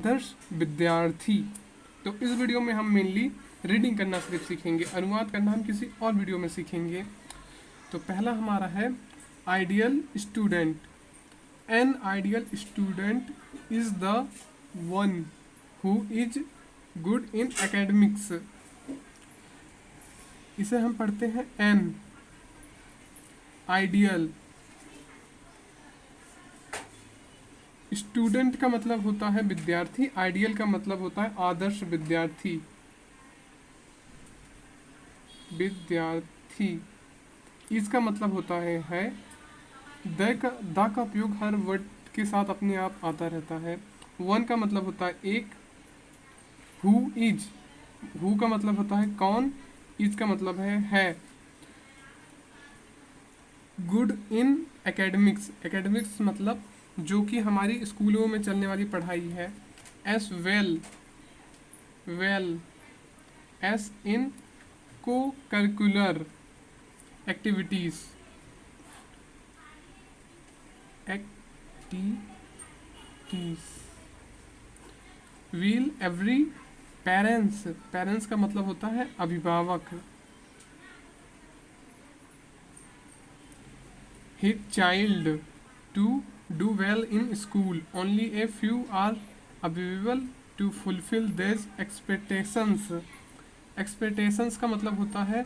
आदर्श विद्यार्थी। तो इस वीडियो में हम मेनली रीडिंग करना सिर्फ सीखेंगे, अनुवाद करना हम किसी और वीडियो में सीखेंगे। तो पहला हमारा है ideal student. An ideal student is the one who is good in academics. इसे हम पढ़ते हैं एन आइडियल। स्टूडेंट का मतलब होता है विद्यार्थी, आइडियल का मतलब होता है आदर्श विद्यार्थी। विद्यार्थी इसका मतलब होता है द का उपयोग हर वर्ड के साथ अपने आप आता रहता है। वन का मतलब होता है एक। हु इज, हु का मतलब होता है कौन। इज का मतलब है। गुड इन एकेडमिक्स, एकेडमिक्स मतलब जो कि हमारी स्कूलों में चलने वाली पढ़ाई है। As well, well as in co-curricular activities, activities. Will every parents, parents का मतलब होता है अभिभावक। His child to do well in school, only a few are available to fulfill these expectations। expectations का मतलब होता है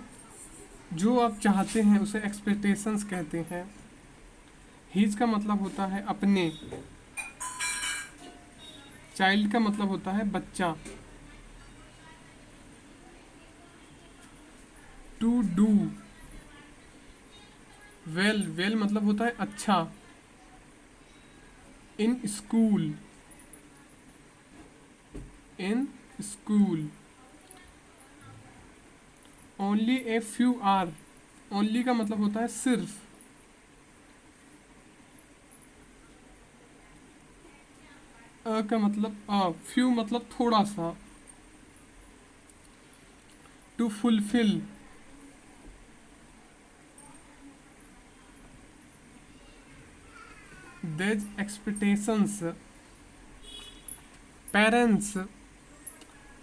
जो आप चाहते हैं उसे expectations कहते हैं। his का मतलब होता है अपने। child का मतलब होता है बच्चा। to do well, well मतलब होता है अच्छा। in school, in school only a few are, only का मतलब होता है सिर्फ। अ का मतलब फ्यू मतलब थोड़ा सा। To fulfil, these expectations। parents,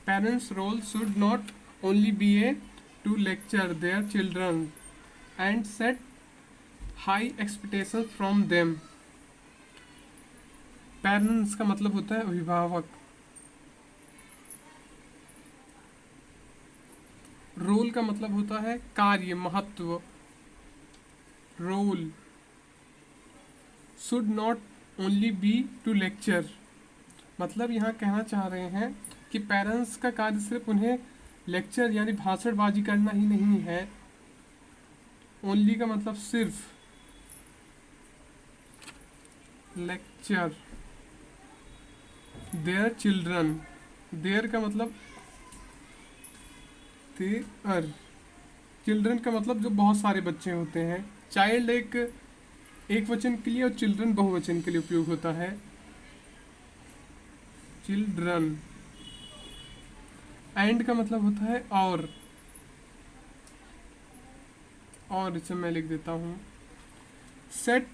parents role should not only be a to lecture their children and set high expectations from them। parents का मतलब होता है अभिभावक। रोल का मतलब होता है कार्य, महत्व। Role should not only be to lecture, मतलब यहाँ कहना चाह रहे हैं कि पेरेंट्स का कार्य सिर्फ उन्हें लेक्चर यानी भाषणबाजी करना ही नहीं है। ओनली का मतलब सिर्फ। लेक्चर देयर चिल्ड्रन, देयर का मतलब देयर। चिल्ड्रन का मतलब जो बहुत सारे बच्चे होते हैं। चाइल्ड एक वचन के लिए और चिल्ड्रन बहुवचन के लिए उपयोग होता है। चिल्ड्रन। एंड का मतलब होता है और इसे मैं लिख देता हूँ। Set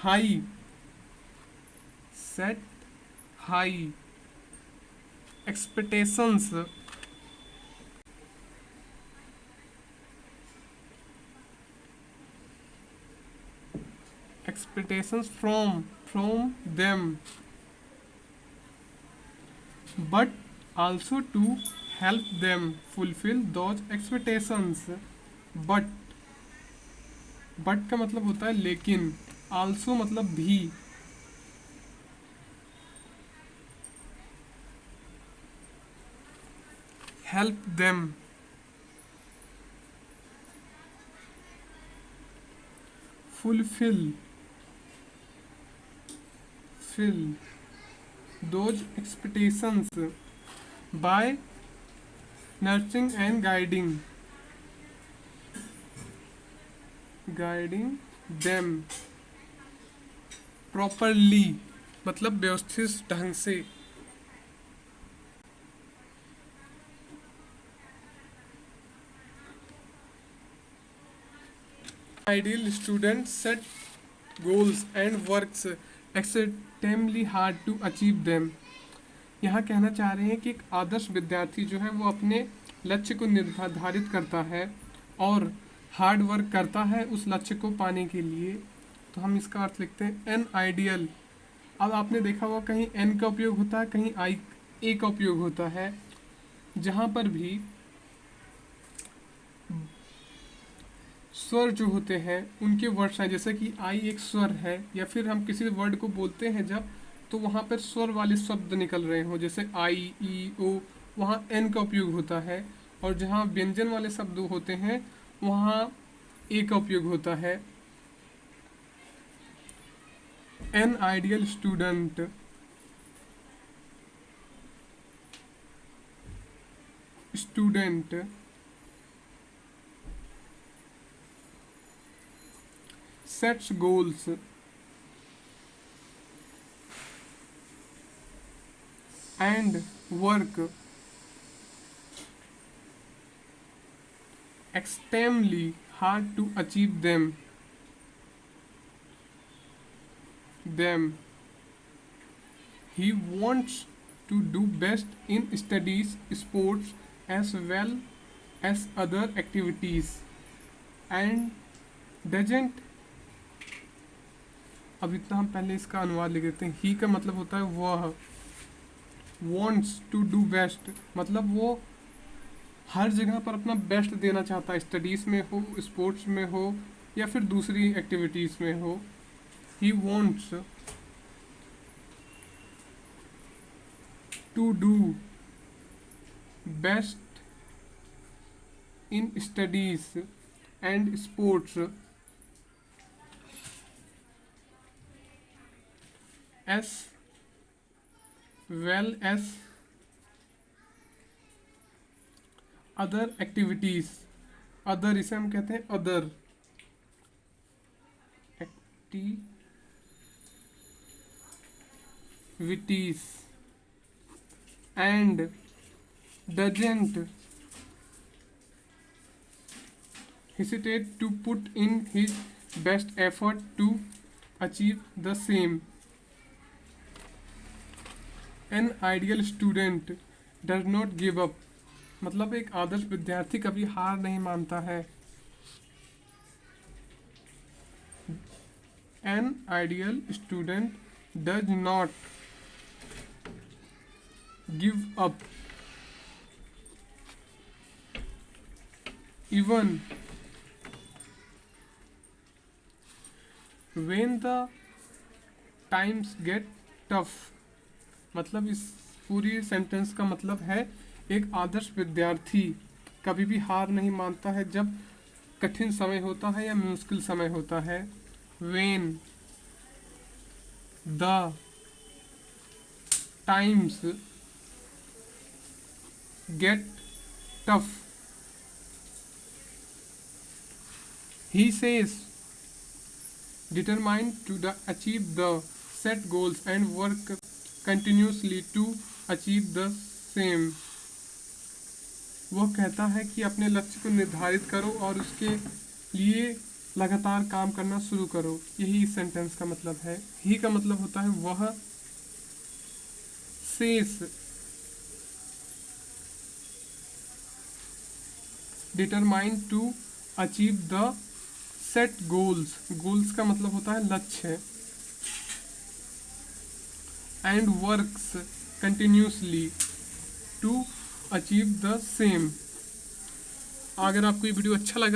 high, set high expectations, expectations from them, but also to help them fulfill those expectations। but का मतलब होता है लेकिन, also मतलब भी। help them, fulfill those expectations by nurturing and guiding them properly, मतलब व्यवस्थित ढंग से। ideal student set goals and works extremely hard to achieve them। यहाँ कहना चाह रहे हैं कि एक आदर्श विद्यार्थी जो है वो अपने लक्ष्य को निर्धारित करता है और हार्ड वर्क करता है उस लक्ष्य को पाने के लिए। तो हम इसका अर्थ लिखते हैं एन आइडियल। अब आपने देखा होगा कहीं एन का उपयोग होता है, कहीं आई ए का उपयोग होता है। जहाँ पर भी स्वर जो होते हैं उनके वर्ड्स हैं, जैसे कि आई एक स्वर है, या फिर हम किसी वर्ड को बोलते हैं जब, तो वहाँ पर स्वर वाले शब्द निकल रहे हो, जैसे आई ई ओ, वहाँ एन का उपयोग होता है। और जहाँ व्यंजन वाले शब्द होते हैं वहाँ ए का उपयोग होता है। An ideal student sets goals and work extremely hard to achieve them. He wants to do best in studies, sports, as well as other activities, and doesn't, अब इतना हम पहले इसका अनुवाद लिख देते हैं। ही का मतलब होता है वह, wants to do best मतलब वो हर जगह पर अपना बेस्ट देना चाहता है, स्टडीज़ में हो, स्पोर्ट्स में हो, या फिर दूसरी एक्टिविटीज़ में हो। ही wants to do best in studies and sports as well as other activities। Other इसे हम कहते हैं other activities, and doesn't hesitate to put in his best effort to achieve the same. An ideal student does not give up मतलब एक आदर्श विद्यार्थी कभी हार नहीं मानता है। An ideal student does not give up even when the times get tough। मतलब इस पूरी सेंटेंस का मतलब है एक आदर्श विद्यार्थी कभी भी हार नहीं मानता है जब कठिन समय होता है या मुश्किल समय होता है। when the times get tough, he says determined to achieve the set goals and work continuously to achieve the same। वह कहता है कि अपने लक्ष्य को निर्धारित करो और उसके लिए लगातार काम करना शुरू करो। यही इस सेंटेंस का मतलब है। ही का मतलब होता है वह, says determined to achieve the set goals, goals का मतलब होता है लक्ष्य, and works continuously to achieve the same. अगर आपको ये वीडियो अच्छा लगा